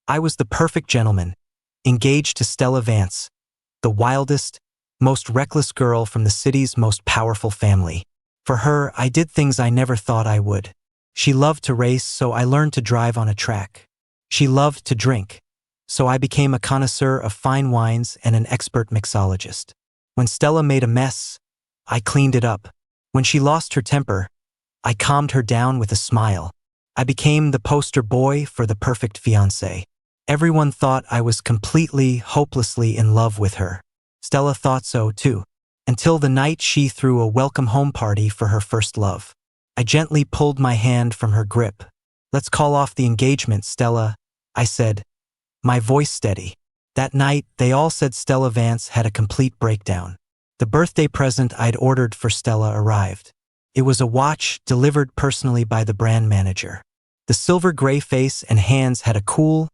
I was the perfect gentleman, engaged to Stella Vance, the wildest, most reckless girl from the city's most powerful family. For her, I did things I never thought I would. She loved to race, so I learned to drive on a track. She loved to drink, so I became a connoisseur of fine wines and an expert mixologist. When Stella made a mess, I cleaned it up. When she lost her temper, I calmed her down with a smile. I became the poster boy for the perfect fiancé. Everyone thought I was completely, hopelessly in love with her. Stella thought so too, until the night she threw a welcome home party for her first love. I gently pulled my hand from her grip. "Let's call off the engagement, Stella," I said, my voice steady. That night, they all said Stella Vance had a complete breakdown. The birthday present I'd ordered for Stella arrived. It was a watch delivered personally by the brand manager. The silver gray face and hands had a cool,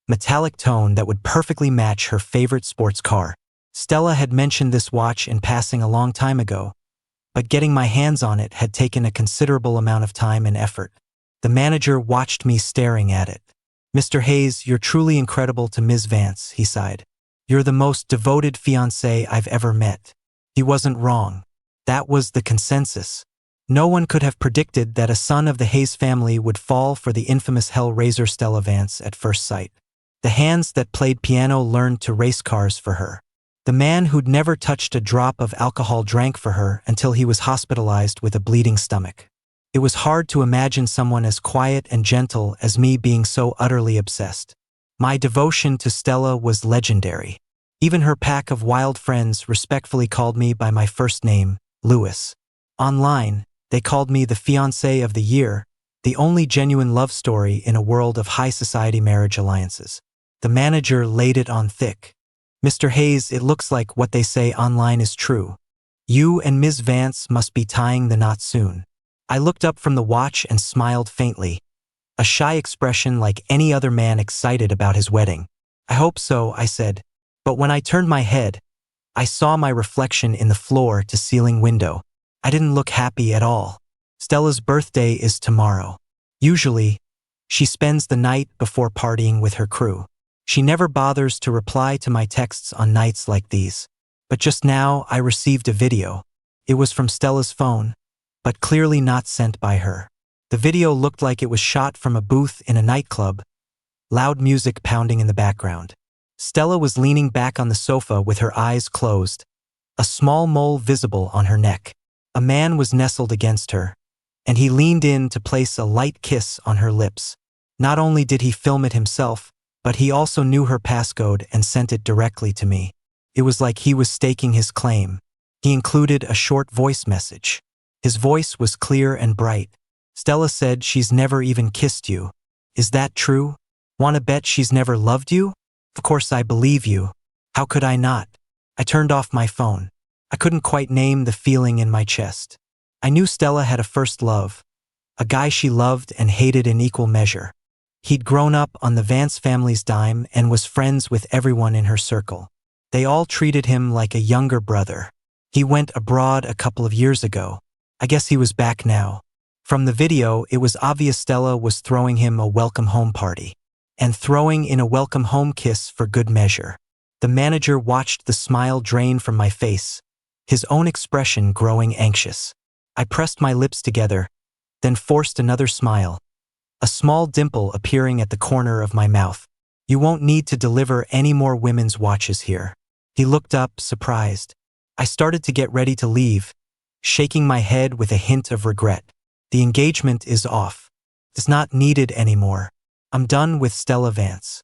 metallic tone that would perfectly match her favorite sports car. Stella had mentioned this watch in passing a long time ago, but getting my hands on it had taken a considerable amount of time and effort. The manager watched me staring at it. "Mr. Hayes, you're truly incredible to Ms. Vance," he sighed. "You're the most devoted fiancé I've ever met." He wasn't wrong. That was the consensus. No one could have predicted that a son of the Hayes family would fall for the infamous Hellraiser Stella Vance at first sight. The hands that played piano learned to race cars for her. The man who'd never touched a drop of alcohol drank for her until he was hospitalized with a bleeding stomach. It was hard to imagine someone as quiet and gentle as me being so utterly obsessed. My devotion to Stella was legendary. Even her pack of wild friends respectfully called me by my first name, Louis. Online, they called me the fiancé of the year, the only genuine love story in a world of high society marriage alliances. The manager laid it on thick. "Mr. Hayes, it looks like what they say online is true. You and Ms. Vance must be tying the knot soon." I looked up from the watch and smiled faintly, a shy expression like any other man excited about his wedding. "I hope so," I said. But when I turned my head, I saw my reflection in the floor-to-ceiling window. I didn't look happy at all. Stella's birthday is tomorrow. Usually, she spends the night before partying with her crew. She never bothers to reply to my texts on nights like these. But just now, I received a video. It was from Stella's phone, but clearly not sent by her. The video looked like it was shot from a booth in a nightclub, loud music pounding in the background. Stella was leaning back on the sofa with her eyes closed, a small mole visible on her neck. A man was nestled against her, and he leaned in to place a light kiss on her lips. Not only did he film it himself, but he also knew her passcode and sent it directly to me. It was like he was staking his claim. He included a short voice message. His voice was clear and bright. "Stella said she's never even kissed you. Is that true? Wanna bet she's never loved you? Of course I believe you. How could I not?" I turned off my phone. I couldn't quite name the feeling in my chest. I knew Stella had a first love, a guy she loved and hated in equal measure. He'd grown up on the Vance family's dime and was friends with everyone in her circle. They all treated him like a younger brother. He went abroad a couple of years ago. I guess he was back now. From the video, it was obvious Stella was throwing him a welcome home party, and throwing in a welcome home kiss for good measure. The manager watched the smile drain from my face, his own expression growing anxious. I pressed my lips together, then forced another smile, a small dimple appearing at the corner of my mouth. "You won't need to deliver any more women's watches here." He looked up, surprised. I started to get ready to leave, shaking my head with a hint of regret. "The engagement is off. It's not needed anymore. I'm done with Stella Vance."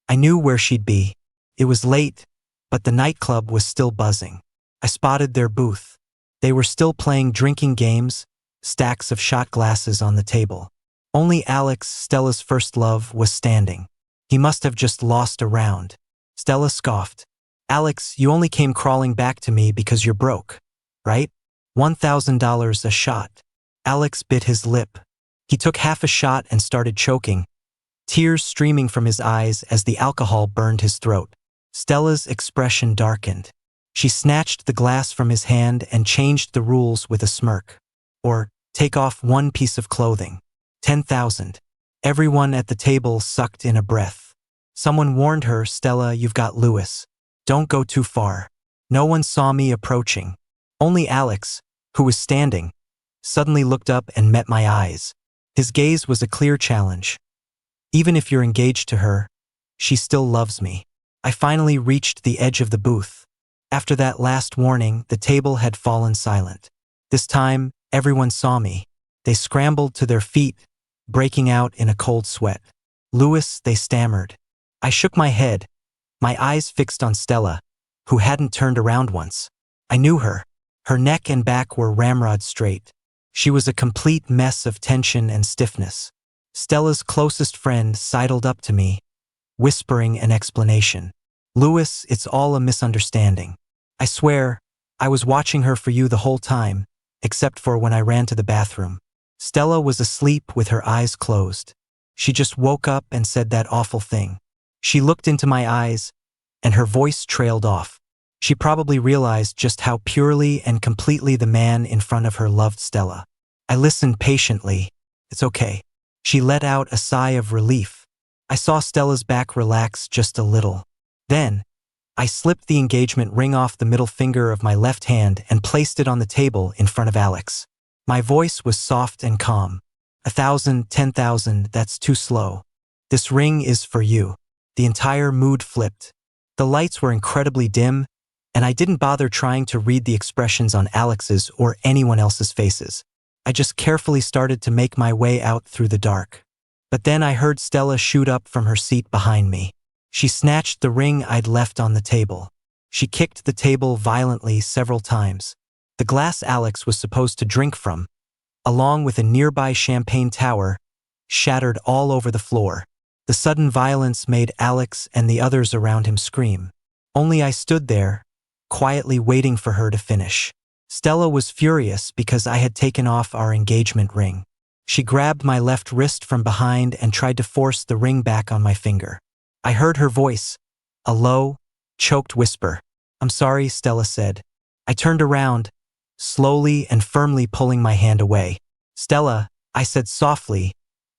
I knew where she'd be. It was late, but the nightclub was still buzzing. I spotted their booth. They were still playing drinking games, stacks of shot glasses on the table. Only Alex, Stella's first love, was standing. He must have just lost a round. Stella scoffed. "Alex, you only came crawling back to me because you're broke, right? $1,000 a shot." Alex bit his lip. He took half a shot and started choking, tears streaming from his eyes as the alcohol burned his throat. Stella's expression darkened. She snatched the glass from his hand and changed the rules with a smirk. "Or, take off one piece of clothing. 10,000. Everyone at the table sucked in a breath. Someone warned her, "Stella, you've got Lewis. Don't go too far." No one saw me approaching. Only Alex, who was standing, suddenly looked up and met my eyes. His gaze was a clear challenge. "Even if you're engaged to her, she still loves me." I finally reached the edge of the booth. After that last warning, the table had fallen silent. This time, everyone saw me. They scrambled to their feet, breaking out in a cold sweat. "Lewis," they stammered. I shook my head, my eyes fixed on Stella, who hadn't turned around once. I knew her. Her neck and back were ramrod straight. She was a complete mess of tension and stiffness. Stella's closest friend sidled up to me, whispering an explanation. "Lewis, it's all a misunderstanding. I swear, I was watching her for you the whole time, except for when I ran to the bathroom." Stella was asleep with her eyes closed. She just woke up and said that awful thing. She looked into my eyes, and her voice trailed off. She probably realized just how purely and completely the man in front of her loved Stella. I listened patiently. "It's okay." She let out a sigh of relief. I saw Stella's back relax just a little. Then, I slipped the engagement ring off the middle finger of my left hand and placed it on the table in front of Alex. My voice was soft and calm. 1,000, 10,000, that's too slow. This ring is for you." The entire mood flipped. The lights were incredibly dim, and I didn't bother trying to read the expressions on Alex's or anyone else's faces. I just carefully started to make my way out through the dark. But then I heard Stella shoot up from her seat behind me. She snatched the ring I'd left on the table. She kicked the table violently several times. The glass Alex was supposed to drink from, along with a nearby champagne tower, shattered all over the floor. The sudden violence made Alex and the others around him scream. Only I stood there, quietly waiting for her to finish. Stella was furious because I had taken off our engagement ring. She grabbed my left wrist from behind and tried to force the ring back on my finger. I heard her voice, a low, choked whisper. "I'm sorry," Stella said. I turned around, slowly and firmly pulling my hand away. "Stella," I said softly,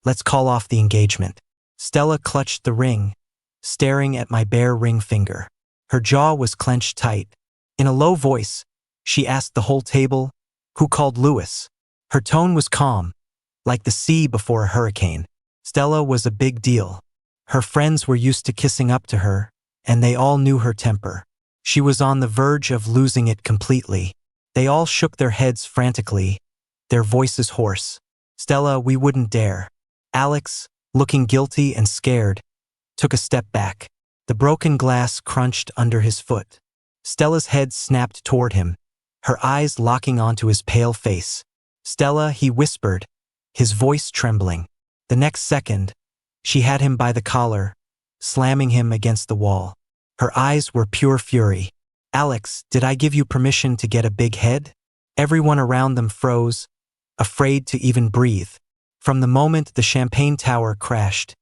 "let's call off the engagement." Stella clutched the ring, staring at my bare ring finger. Her jaw was clenched tight. In a low voice, she asked the whole table, "Who called Lewis?" Her tone was calm, like the sea before a hurricane. Stella was a big deal. Her friends were used to kissing up to her, and they all knew her temper. She was on the verge of losing it completely. They all shook their heads frantically, their voices hoarse. "Stella, we wouldn't dare." Alex, looking guilty and scared, took a step back. The broken glass crunched under his foot. Stella's head snapped toward him, her eyes locking onto his pale face. "Stella," he whispered, his voice trembling. The next second, she had him by the collar, slamming him against the wall. Her eyes were pure fury. "Alex, did I give you permission to get a big head?" Everyone around them froze, afraid to even breathe. From the moment the champagne tower crashed,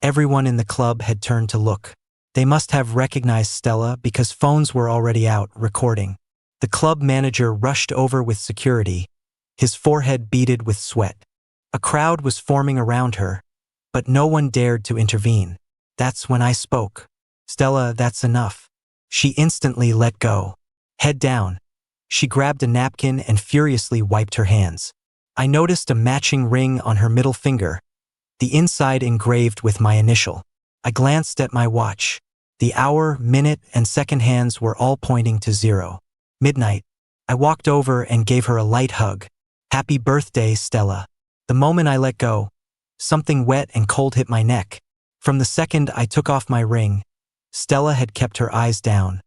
everyone in the club had turned to look. They must have recognized Stella because phones were already out, recording. The club manager rushed over with security, his forehead beaded with sweat. A crowd was forming around her, but no one dared to intervene. That's when I spoke. "Stella, that's enough." She instantly let go. Head down, she grabbed a napkin and furiously wiped her hands. I noticed a matching ring on her middle finger, the inside engraved with my initial. I glanced at my watch. The hour, minute, and second hands were all pointing to 0. Midnight. I walked over and gave her a light hug. "Happy birthday, Stella." The moment I let go, something wet and cold hit my neck. From the second I took off my ring, Stella had kept her eyes down,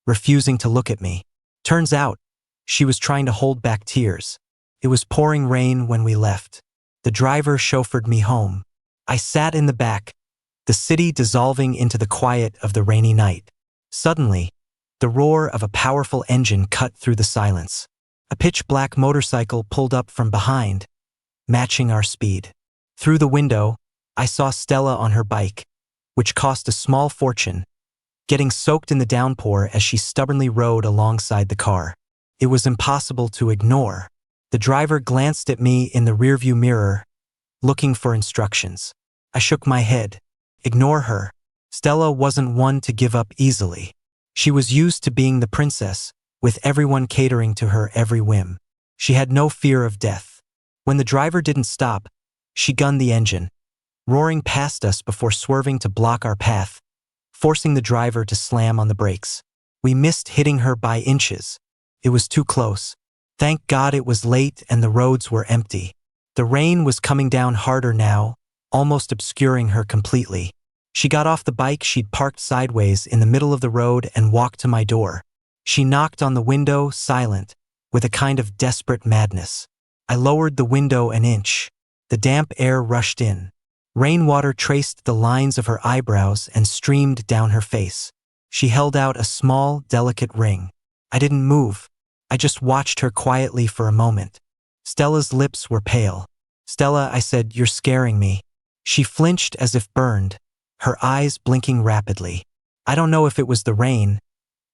refusing to look at me. Turns out, she was trying to hold back tears. It was pouring rain when we left. The driver chauffeured me home. I sat in the back, the city dissolving into the quiet of the rainy night. Suddenly, the roar of a powerful engine cut through the silence. A pitch-black motorcycle pulled up from behind, matching our speed. Through the window, I saw Stella on her bike, which cost a small fortune, getting soaked in the downpour as she stubbornly rode alongside the car. It was impossible to ignore. The driver glanced at me in the rearview mirror, looking for instructions. I shook my head. "Ignore her." Stella wasn't one to give up easily. She was used to being the princess, with everyone catering to her every whim. She had no fear of death. When the driver didn't stop, she gunned the engine, roaring past us before swerving to block our path, forcing the driver to slam on the brakes. We missed hitting her by inches. It was too close. Thank God it was late and the roads were empty. The rain was coming down harder now, almost obscuring her completely. She got off the bike she'd parked sideways in the middle of the road and walked to my door. She knocked on the window, silent, with a kind of desperate madness. I lowered the window an inch. The damp air rushed in. Rainwater traced the lines of her eyebrows and streamed down her face. She held out a small, delicate ring. I didn't move. I just watched her quietly for a moment. Stella's lips were pale. "Stella," I said, "you're scaring me." She flinched as if burned, her eyes blinking rapidly. I don't know if it was the rain,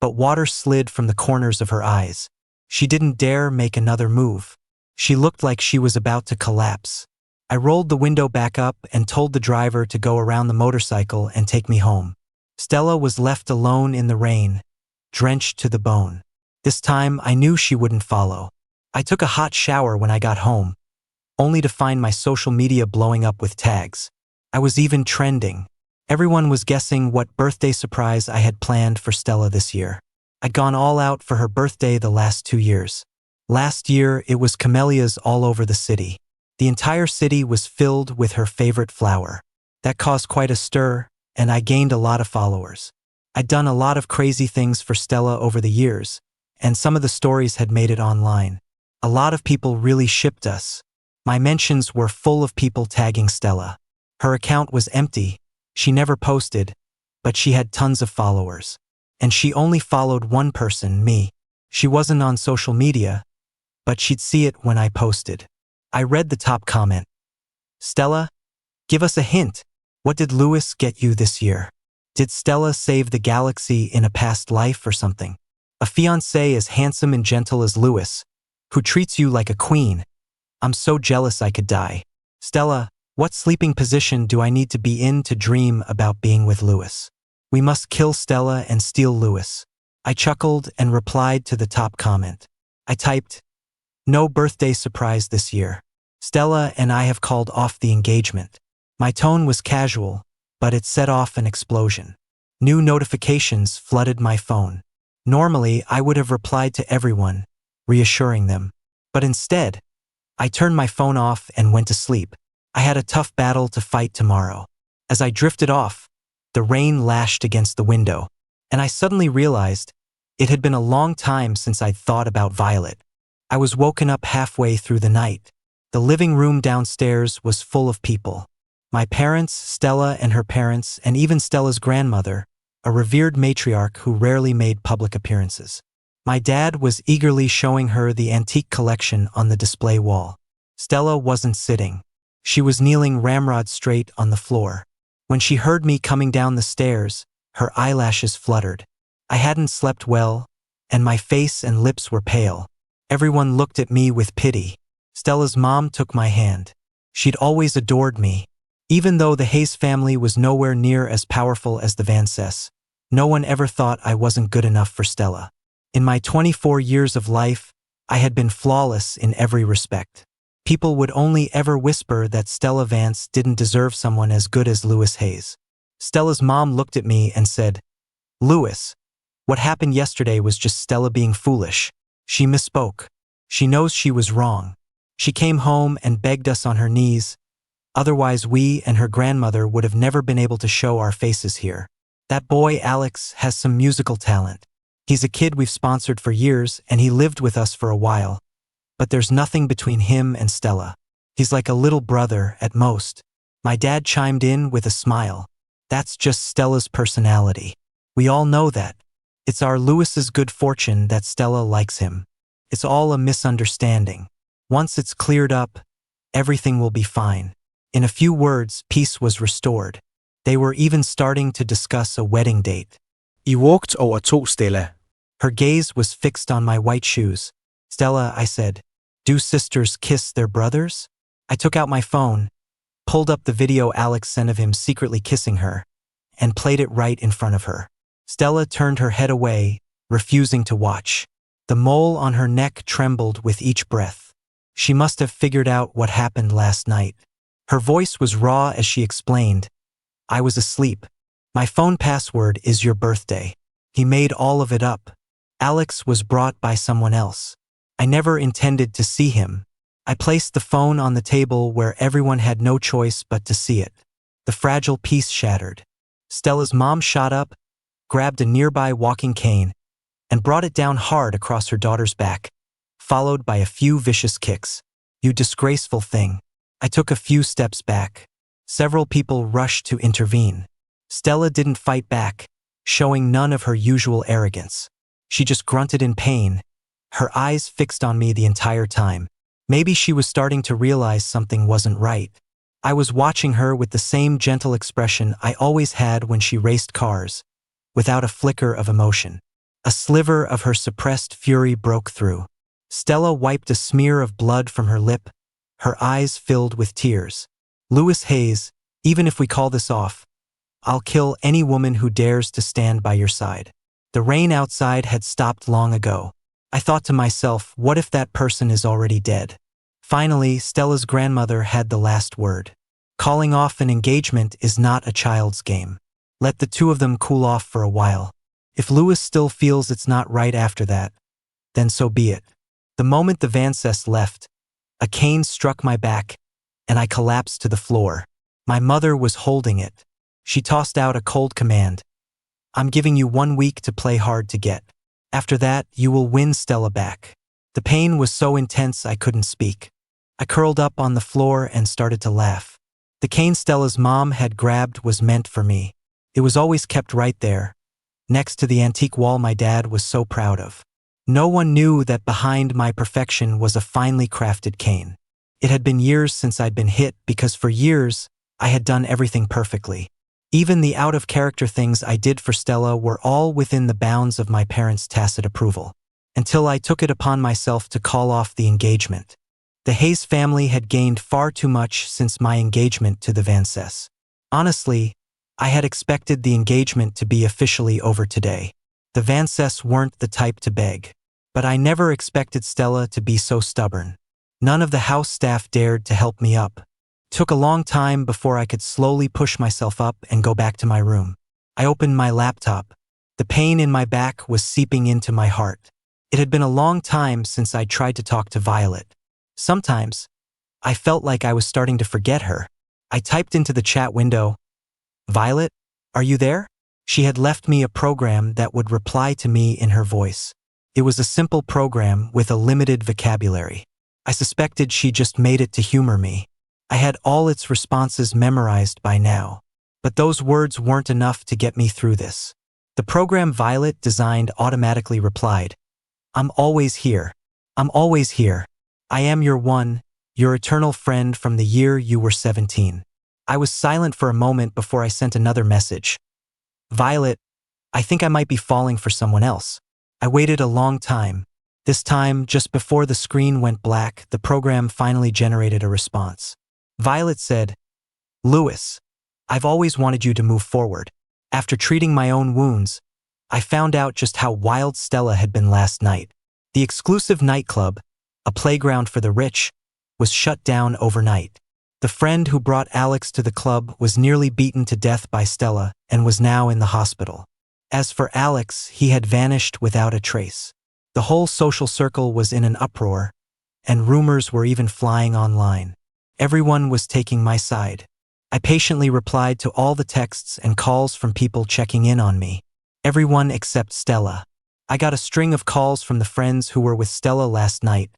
but water slid from the corners of her eyes. She didn't dare make another move. She looked like she was about to collapse. I rolled the window back up and told the driver to go around the motorcycle and take me home. Stella was left alone in the rain, drenched to the bone. This time I knew she wouldn't follow. I took a hot shower when I got home, only to find my social media blowing up with tags. I was even trending. Everyone was guessing what birthday surprise I had planned for Stella this year. I'd gone all out for her birthday the last 2 years. Last year, it was camellias all over the city. The entire city was filled with her favorite flower. That caused quite a stir, and I gained a lot of followers. I'd done a lot of crazy things for Stella over the years, and some of the stories had made it online. A lot of people really shipped us. My mentions were full of people tagging Stella. Her account was empty. She never posted, but she had tons of followers. And she only followed one person, me. She wasn't on social media, but she'd see it when I posted. I read the top comment. "Stella, give us a hint. What did Lewis get you this year? Did Stella save the galaxy in a past life or something? A fiancé as handsome and gentle as Lewis, who treats you like a queen. I'm so jealous I could die. Stella, what sleeping position do I need to be in to dream about being with Lewis? We must kill Stella and steal Lewis." I chuckled and replied to the top comment. I typed, "No birthday surprise this year. Stella and I have called off the engagement." My tone was casual, but it set off an explosion. New notifications flooded my phone. Normally, I would have replied to everyone, reassuring them. But instead, I turned my phone off and went to sleep. I had a tough battle to fight tomorrow. As I drifted off, the rain lashed against the window, and I suddenly realized it had been a long time since I'd thought about Violet. I was woken up halfway through the night. The living room downstairs was full of people. My parents, Stella and her parents, and even Stella's grandmother, a revered matriarch who rarely made public appearances. My dad was eagerly showing her the antique collection on the display wall. Stella wasn't sitting. She was kneeling ramrod straight on the floor. When she heard me coming down the stairs, her eyelashes fluttered. I hadn't slept well, and my face and lips were pale. Everyone looked at me with pity. Stella's mom took my hand. She'd always adored me. Even though the Hayes family was nowhere near as powerful as the Vances, no one ever thought I wasn't good enough for Stella. In my 24 years of life, I had been flawless in every respect. People would only ever whisper that Stella Vance didn't deserve someone as good as Lewis Hayes. Stella's mom looked at me and said, "Lewis, what happened yesterday was just Stella being foolish. She misspoke. She knows she was wrong. She came home and begged us on her knees. Otherwise we and her grandmother would have never been able to show our faces here. That boy Alex has some musical talent. He's a kid we've sponsored for years and he lived with us for a while. But there's nothing between him and Stella. He's like a little brother at most." My dad chimed in with a smile. "That's just Stella's personality. We all know that. It's our Lewis's good fortune that Stella likes him. It's all a misunderstanding. Once it's cleared up, everything will be fine." In a few words, peace was restored. They were even starting to discuss a wedding date. I walked over to Stella. Her gaze was fixed on my white shoes. "Stella," I said, "do sisters kiss their brothers?" I took out my phone, pulled up the video Alex sent of him secretly kissing her, and played it right in front of her. Stella turned her head away, refusing to watch. The mole on her neck trembled with each breath. She must have figured out what happened last night. Her voice was raw as she explained, "I was asleep. My phone password is your birthday. He made all of it up. Alex was brought by someone else. I never intended to see him." I placed the phone on the table where everyone had no choice but to see it. The fragile piece shattered. Stella's mom shot up, grabbed a nearby walking cane, and brought it down hard across her daughter's back, followed by a few vicious kicks. "You disgraceful thing." I took a few steps back. Several people rushed to intervene. Stella didn't fight back, showing none of her usual arrogance. She just grunted in pain, her eyes fixed on me the entire time. Maybe she was starting to realize something wasn't right. I was watching her with the same gentle expression I always had when she raced cars, without a flicker of emotion. A sliver of her suppressed fury broke through. Stella wiped a smear of blood from her lip, her eyes filled with tears. "Louis Hayes, even if we call this off, I'll kill any woman who dares to stand by your side." The rain outside had stopped long ago. I thought to myself, what if that person is already dead? Finally, Stella's grandmother had the last word. "Calling off an engagement is not a child's game. Let the two of them cool off for a while. If Louis still feels it's not right after that, then so be it." The moment the Vances left, a cane struck my back, and I collapsed to the floor. My mother was holding it. She tossed out a cold command. "I'm giving you 1 week to play hard to get. After that, you will win Stella back." The pain was so intense I couldn't speak. I curled up on the floor and started to laugh. The cane Stella's mom had grabbed was meant for me. It was always kept right there, next to the antique wall my dad was so proud of. No one knew that behind my perfection was a finely crafted cane. It had been years since I'd been hit because for years I had done everything perfectly. Even the out-of-character things I did for Stella were all within the bounds of my parents' tacit approval, until I took it upon myself to call off the engagement. The Hayes family had gained far too much since my engagement to the Vances. Honestly, I had expected the engagement to be officially over today. The Vances weren't the type to beg. But I never expected Stella to be so stubborn. None of the house staff dared to help me up. Took a long time before I could slowly push myself up and go back to my room. I opened my laptop. The pain in my back was seeping into my heart. It had been a long time since I tried to talk to Violet. Sometimes, I felt like I was starting to forget her. I typed into the chat window, "Violet, are you there?" She had left me a program that would reply to me in her voice. It was a simple program with a limited vocabulary. I suspected she just made it to humor me. I had all its responses memorized by now. But those words weren't enough to get me through this. The program Violet designed automatically replied, "I'm always here. I'm always here. I am your one, your eternal friend from the year you were 17. I was silent for a moment before I sent another message. "Violet, I think I might be falling for someone else." I waited a long time. This time, just before the screen went black, the program finally generated a response. Violet said, "Louis, I've always wanted you to move forward. After treating my own wounds, I found out just how wild Stella had been last night. The exclusive nightclub, a playground for the rich, was shut down overnight. The friend who brought Alex to the club was nearly beaten to death by Stella and was now in the hospital. As for Alex, he had vanished without a trace. The whole social circle was in an uproar, and rumors were even flying online. Everyone was taking my side. I patiently replied to all the texts and calls from people checking in on me. Everyone except Stella. I got a string of calls from the friends who were with Stella last night,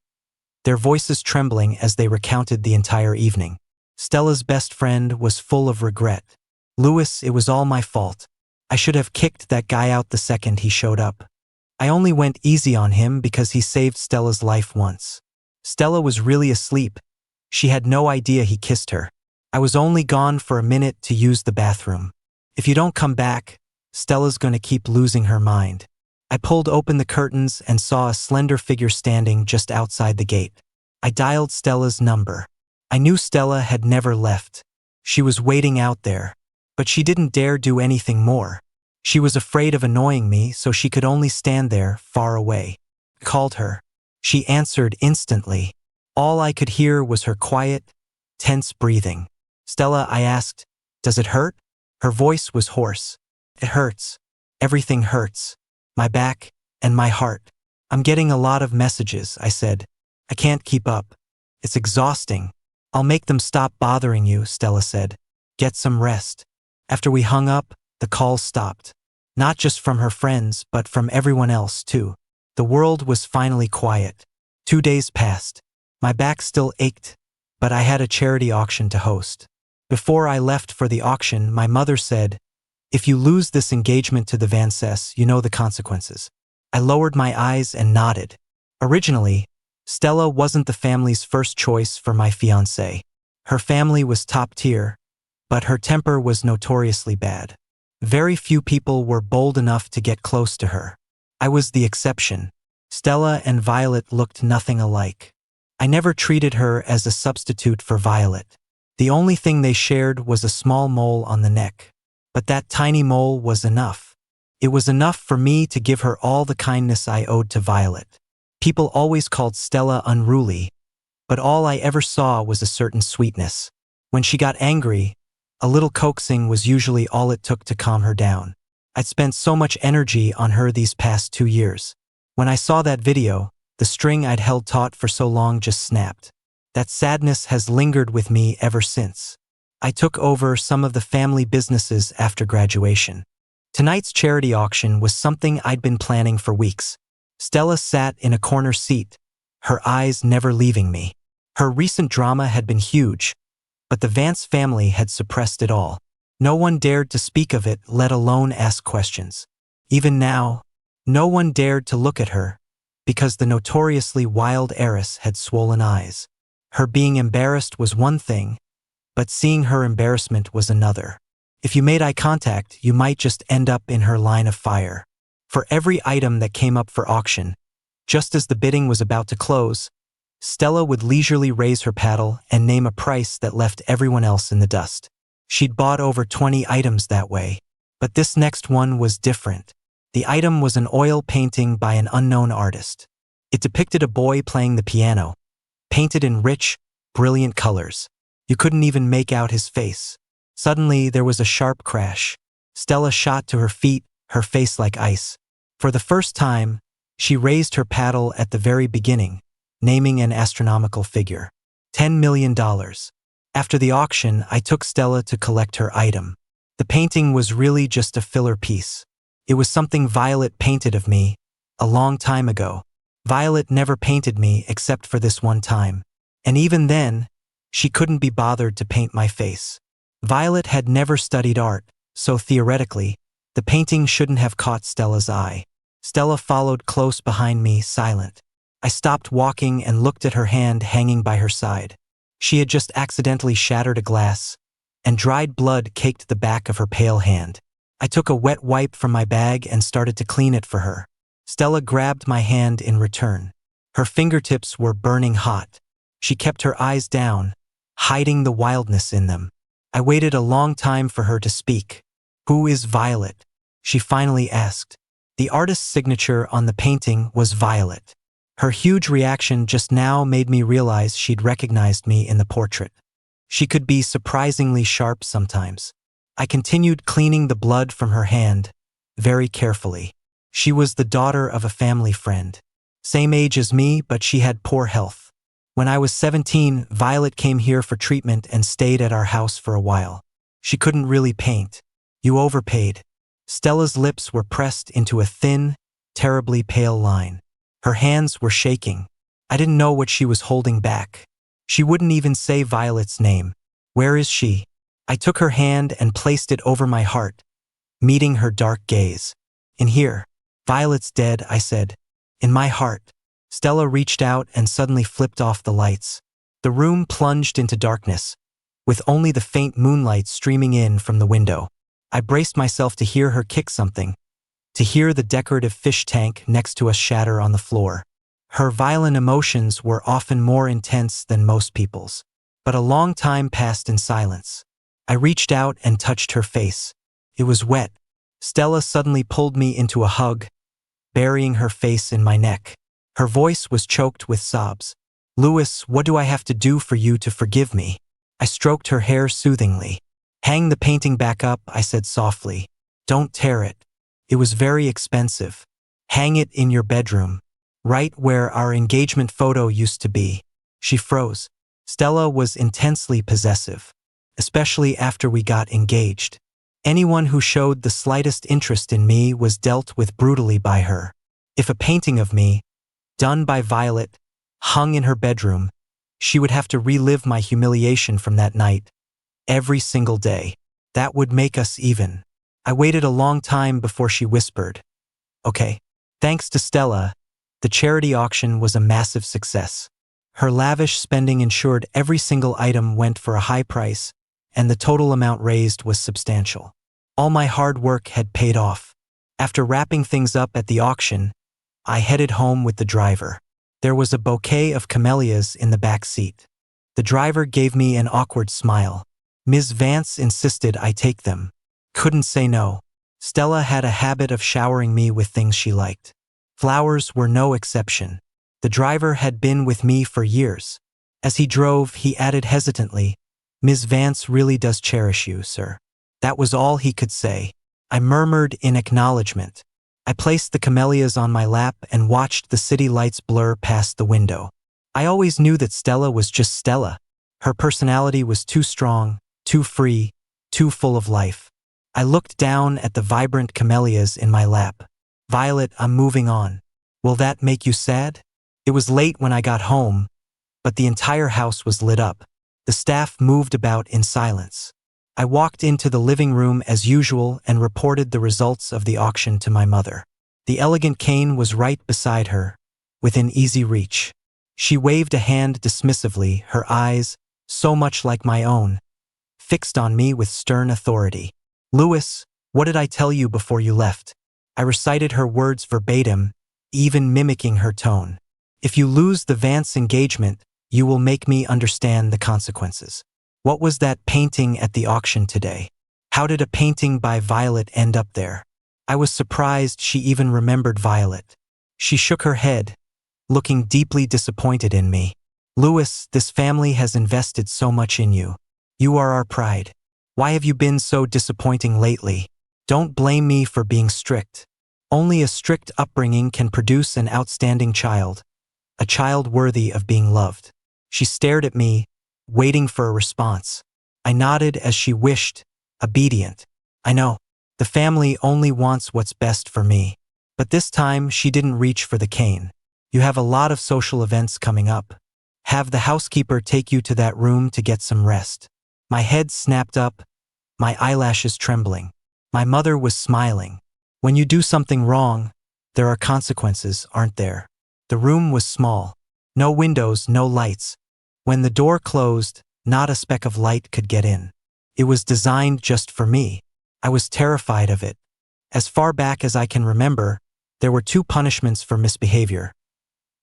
their voices trembling as they recounted the entire evening. Stella's best friend was full of regret. "Louis, it was all my fault. I should have kicked that guy out the second he showed up. I only went easy on him because he saved Stella's life once. Stella was really asleep. She had no idea he kissed her. I was only gone for a minute to use the bathroom. If you don't come back, Stella's gonna keep losing her mind." I pulled open the curtains and saw a slender figure standing just outside the gate. I dialed Stella's number. I knew Stella had never left. She was waiting out there. But she didn't dare do anything more. She was afraid of annoying me, so she could only stand there, far away. I called her. She answered instantly. All I could hear was her quiet, tense breathing. Stella, I asked, does it hurt? Her voice was hoarse. It hurts. Everything hurts. My back and my heart. I'm getting a lot of messages, I said. I can't keep up. It's exhausting. I'll make them stop bothering you, Stella said. Get some rest. After we hung up, the calls stopped. Not just from her friends, but from everyone else, too. The world was finally quiet. 2 days passed. My back still ached, but I had a charity auction to host. Before I left for the auction, my mother said, if you lose this engagement to the Vances, you know the consequences. I lowered my eyes and nodded. Originally, Stella wasn't the family's first choice for my fiancé. Her family was top tier, but her temper was notoriously bad. Very few people were bold enough to get close to her. I was the exception. Stella and Violet looked nothing alike. I never treated her as a substitute for Violet. The only thing they shared was a small mole on the neck. But that tiny mole was enough. It was enough for me to give her all the kindness I owed to Violet. People always called Stella unruly, but all I ever saw was a certain sweetness. When she got angry, a little coaxing was usually all it took to calm her down. I'd spent so much energy on her these past 2 years. When I saw that video, the string I'd held taut for so long just snapped. That sadness has lingered with me ever since. I took over some of the family businesses after graduation. Tonight's charity auction was something I'd been planning for weeks. Stella sat in a corner seat, her eyes never leaving me. Her recent drama had been huge, but the Vance family had suppressed it all. No one dared to speak of it, let alone ask questions. Even now, no one dared to look at her, because the notoriously wild heiress had swollen eyes. Her being embarrassed was one thing, but seeing her embarrassment was another. If you made eye contact, you might just end up in her line of fire. For every item that came up for auction, just as the bidding was about to close, Stella would leisurely raise her paddle and name a price that left everyone else in the dust. She'd bought over 20 items that way, but this next one was different. The item was an oil painting by an unknown artist. It depicted a boy playing the piano, painted in rich, brilliant colors. You couldn't even make out his face. Suddenly, there was a sharp crash. Stella shot to her feet, her face like ice. For the first time, she raised her paddle at the very beginning, naming an astronomical figure. $10 million. After the auction, I took Stella to collect her item. The painting was really just a filler piece. It was something Violet painted of me, a long time ago. Violet never painted me except for this one time. And even then, she couldn't be bothered to paint my face. Violet had never studied art, so theoretically, the painting shouldn't have caught Stella's eye. Stella followed close behind me, silent. I stopped walking and looked at her hand hanging by her side. She had just accidentally shattered a glass, and dried blood caked the back of her pale hand. I took a wet wipe from my bag and started to clean it for her. Stella grabbed my hand in return. Her fingertips were burning hot. She kept her eyes down, hiding the wildness in them. I waited a long time for her to speak. "Who is Violet?" she finally asked. The artist's signature on the painting was Violet. Her huge reaction just now made me realize she'd recognized me in the portrait. She could be surprisingly sharp sometimes. I continued cleaning the blood from her hand, very carefully. She was the daughter of a family friend. Same age as me, but she had poor health. When I was 17, Violet came here for treatment and stayed at our house for a while. She couldn't really paint. "You overpaid." Stella's lips were pressed into a thin, terribly pale line. Her hands were shaking. I didn't know what she was holding back. She wouldn't even say Violet's name. "Where is she?" I took her hand and placed it over my heart, meeting her dark gaze. "In here." "Violet's dead," I said. "In my heart." Stella reached out and suddenly flipped off the lights. The room plunged into darkness, with only the faint moonlight streaming in from the window. I braced myself to hear her kick something, to hear the decorative fish tank next to us shatter on the floor. Her violent emotions were often more intense than most people's. But a long time passed in silence. I reached out and touched her face. It was wet. Stella suddenly pulled me into a hug, burying her face in my neck. Her voice was choked with sobs. "Louis, what do I have to do for you to forgive me?" I stroked her hair soothingly. "Hang the painting back up," I said softly. "Don't tear it. It was very expensive. Hang it in your bedroom, right where our engagement photo used to be." She froze. Stella was intensely possessive, especially after we got engaged. Anyone who showed the slightest interest in me was dealt with brutally by her. If a painting of me, done by Violet, hung in her bedroom, she would have to relive my humiliation from that night, every single day. That would make us even. I waited a long time before she whispered, "Okay." Thanks to Stella, the charity auction was a massive success. Her lavish spending ensured every single item went for a high price, and the total amount raised was substantial. All my hard work had paid off. After wrapping things up at the auction, I headed home with the driver. There was a bouquet of camellias in the back seat. The driver gave me an awkward smile. Ms. Vance insisted I take them. Couldn't say no. Stella had a habit of showering me with things she liked. Flowers were no exception. The driver had been with me for years. As he drove, he added hesitantly, "Ms. Vance really does cherish you, sir." That was all he could say. I murmured in acknowledgement. I placed the camellias on my lap and watched the city lights blur past the window. I always knew that Stella was just Stella. Her personality was too strong, too free, too full of life. I looked down at the vibrant camellias in my lap. "Violet, I'm moving on. Will that make you sad?" It was late when I got home, but the entire house was lit up. The staff moved about in silence. I walked into the living room as usual and reported the results of the auction to my mother. The elegant cane was right beside her, within easy reach. She waved a hand dismissively, her eyes, so much like my own, fixed on me with stern authority. "Louis, what did I tell you before you left?" I recited her words verbatim, even mimicking her tone. "If you lose the Vance engagement, you will make me understand the consequences." What was that painting at the auction today? How did a painting by Violet end up there? I was surprised she even remembered Violet. She shook her head, looking deeply disappointed in me. "Louis, this family has invested so much in you. You are our pride. Why have you been so disappointing lately? Don't blame me for being strict. Only a strict upbringing can produce an outstanding child, a child worthy of being loved." She stared at me, waiting for a response. I nodded as she wished, obedient. "I know. The family only wants what's best for me." But this time she didn't reach for the cane. "You have a lot of social events coming up. Have the housekeeper take you to that room to get some rest." My head snapped up, my eyelashes trembling. My mother was smiling. "When you do something wrong, there are consequences, aren't there?" The room was small. No windows, no lights. When the door closed, not a speck of light could get in. It was designed just for me. I was terrified of it. As far back as I can remember, there were two punishments for misbehavior: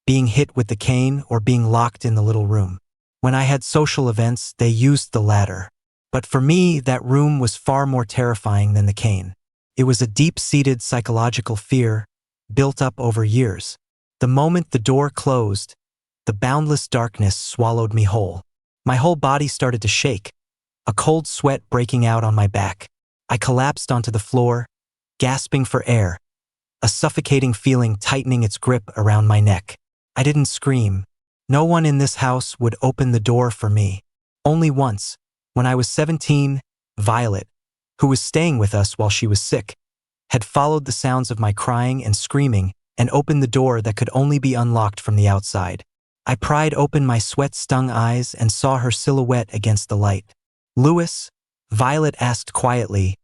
being hit with the cane or being locked in the little room. When I had social events, they used the latter. But for me, that room was far more terrifying than the cane. It was a deep-seated psychological fear, built up over years. The moment the door closed, the boundless darkness swallowed me whole. My whole body started to shake, a cold sweat breaking out on my back. I collapsed onto the floor, gasping for air, a suffocating feeling tightening its grip around my neck. I didn't scream. No one in this house would open the door for me. Only once, when I was 17, Violet, who was staying with us while she was sick, had followed the sounds of my crying and screaming and opened the door that could only be unlocked from the outside. I pried open my sweat-stung eyes and saw her silhouette against the light. "Louis?" Violet asked quietly,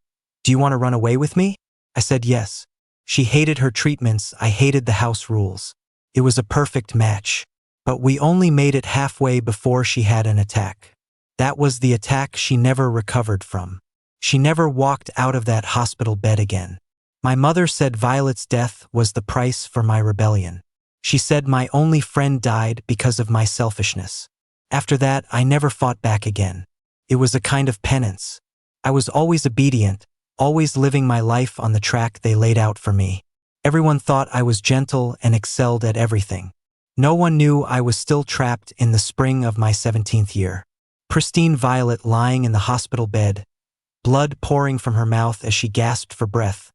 "Do you want to run away with me?" I said yes. She hated her treatments, I hated the house rules. It was a perfect match. But we only made it halfway before she had an attack. That was the attack she never recovered from. She never walked out of that hospital bed again. My mother said Violet's death was the price for my rebellion. She said my only friend died because of my selfishness. After that, I never fought back again. It was a kind of penance. I was always obedient, always living my life on the track they laid out for me. Everyone thought I was gentle and excelled at everything. No one knew I was still trapped in the spring of my 17th year. Pristine Violet lying in the hospital bed, blood pouring from her mouth as she gasped for breath,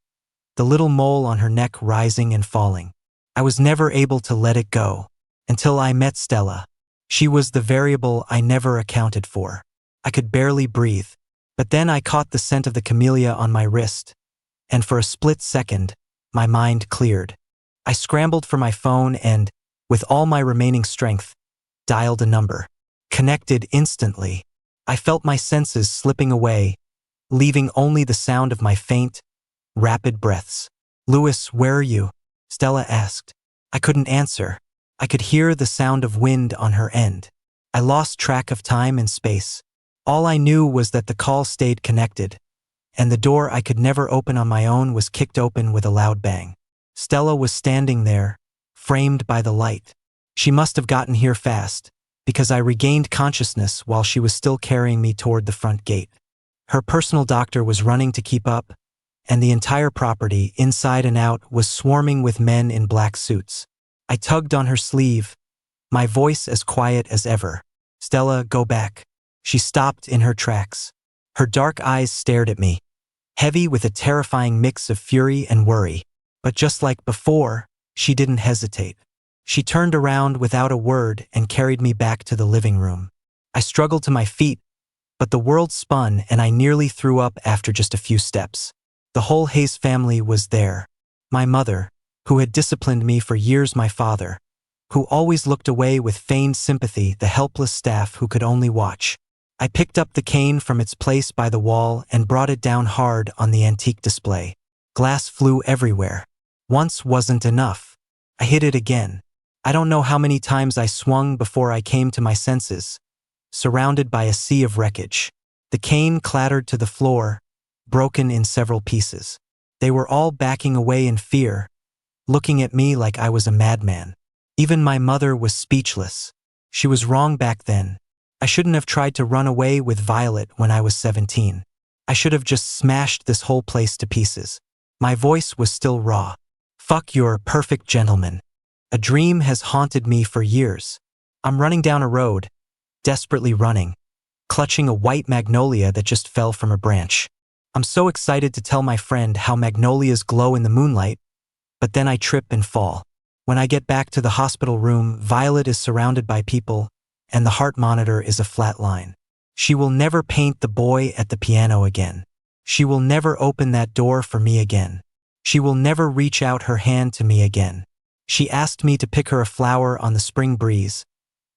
the little mole on her neck rising and falling. I was never able to let it go, until I met Stella. She was the variable I never accounted for. I could barely breathe, but then I caught the scent of the camellia on my wrist, and for a split second, my mind cleared. I scrambled for my phone and, with all my remaining strength, dialed a number. Connected instantly. I felt my senses slipping away, leaving only the sound of my faint, rapid breaths. "Louis, where are you?" Stella asked. I couldn't answer. I could hear the sound of wind on her end. I lost track of time and space. All I knew was that the call stayed connected, and the door I could never open on my own was kicked open with a loud bang. Stella was standing there, framed by the light. She must have gotten here fast, because I regained consciousness while she was still carrying me toward the front gate. Her personal doctor was running to keep up, and the entire property, inside and out, was swarming with men in black suits. I tugged on her sleeve, my voice as quiet as ever. "Stella, go back." She stopped in her tracks. Her dark eyes stared at me, heavy with a terrifying mix of fury and worry. But just like before, she didn't hesitate. She turned around without a word and carried me back to the living room. I struggled to my feet, but the world spun and I nearly threw up after just a few steps. The whole Hayes family was there. My mother, who had disciplined me for years, my father, who always looked away with feigned sympathy, the helpless staff who could only watch. I picked up the cane from its place by the wall and brought it down hard on the antique display. Glass flew everywhere. Once wasn't enough. I hit it again. I don't know how many times I swung before I came to my senses, surrounded by a sea of wreckage. The cane clattered to the floor, broken in several pieces. They were all backing away in fear, looking at me like I was a madman. Even my mother was speechless. She was wrong back then. I shouldn't have tried to run away with Violet when I was 17. I should have just smashed this whole place to pieces. My voice was still raw. "Fuck your perfect gentleman. A dream has haunted me for years. I'm running down a road, desperately running, clutching a white magnolia that just fell from a branch. I'm so excited to tell my friend how magnolias glow in the moonlight, but then I trip and fall. When I get back to the hospital room, Violet is surrounded by people, and the heart monitor is a flat line. She will never paint the boy at the piano again. She will never open that door for me again. She will never reach out her hand to me again. She asked me to pick her a flower on the spring breeze,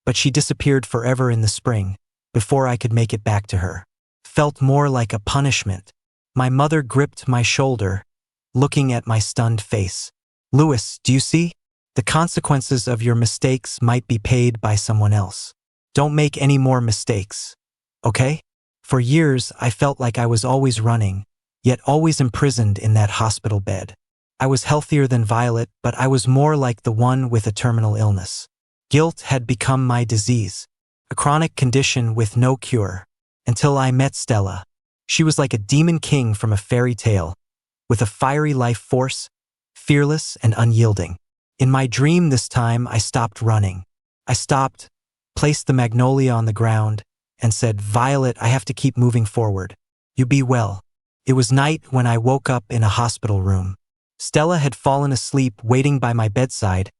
but she disappeared forever in the spring, before I could make it back to her. Felt more like a punishment. My mother gripped my shoulder, looking at my stunned face. "Louis, do you see? The consequences of your mistakes might be paid by someone else. Don't make any more mistakes, okay?" For years, I felt like I was always running, yet always imprisoned in that hospital bed. I was healthier than Violet, but I was more like the one with a terminal illness. Guilt had become my disease, a chronic condition with no cure, until I met Stella. She was like a demon king from a fairy tale, with a fiery life force, fearless and unyielding. In my dream this time, I stopped running. I stopped, placed the magnolia on the ground, and said, "Violet, I have to keep moving forward. You be well." It was night when I woke up in a hospital room. Stella had fallen asleep waiting by my bedside,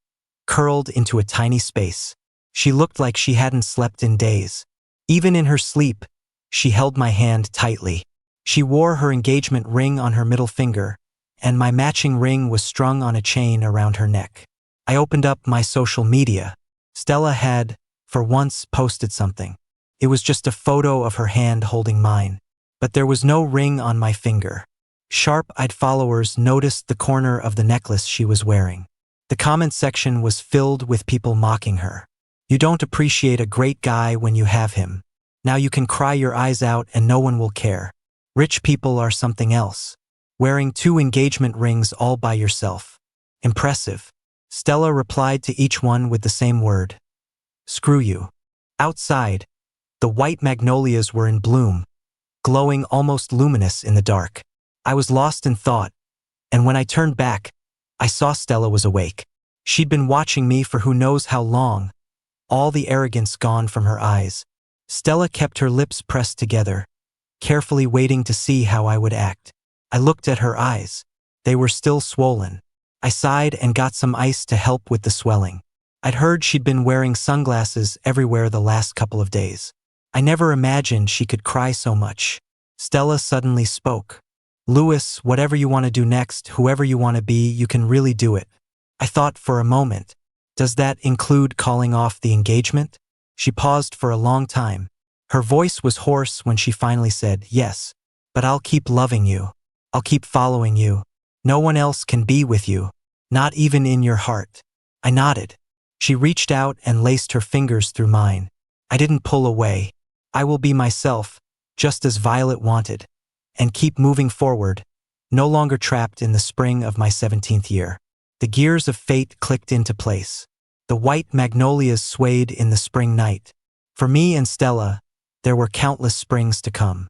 curled into a tiny space. She looked like she hadn't slept in days. Even in her sleep, she held my hand tightly. She wore her engagement ring on her middle finger, and my matching ring was strung on a chain around her neck. I opened up my social media. Stella had, for once, posted something. It was just a photo of her hand holding mine, but there was no ring on my finger. Sharp-eyed followers noticed the corner of the necklace she was wearing. The comment section was filled with people mocking her. "You don't appreciate a great guy when you have him. Now you can cry your eyes out and no one will care. Rich people are something else. Wearing 2 engagement rings all by yourself. Impressive." Stella replied to each one with the same word. "Screw you." Outside, the white magnolias were in bloom, glowing almost luminous in the dark. I was lost in thought, and when I turned back, I saw Stella was awake. She'd been watching me for who knows how long, all the arrogance gone from her eyes. Stella kept her lips pressed together, carefully waiting to see how I would act. I looked at her eyes. They were still swollen. I sighed and got some ice to help with the swelling. I'd heard she'd been wearing sunglasses everywhere the last couple of days. I never imagined she could cry so much. Stella suddenly spoke. "Louis, whatever you want to do next, whoever you want to be, you can really do it." I thought for a moment. Does that include calling off the engagement? She paused for a long time. Her voice was hoarse when she finally said, "Yes, but I'll keep loving you. I'll keep following you. No one else can be with you, not even in your heart." I nodded. She reached out and laced her fingers through mine. I didn't pull away. I will be myself, just as Violet wanted, and keep moving forward, no longer trapped in the spring of my 17th year. The gears of fate clicked into place. The white magnolias swayed in the spring night. For me and Stella, there were countless springs to come.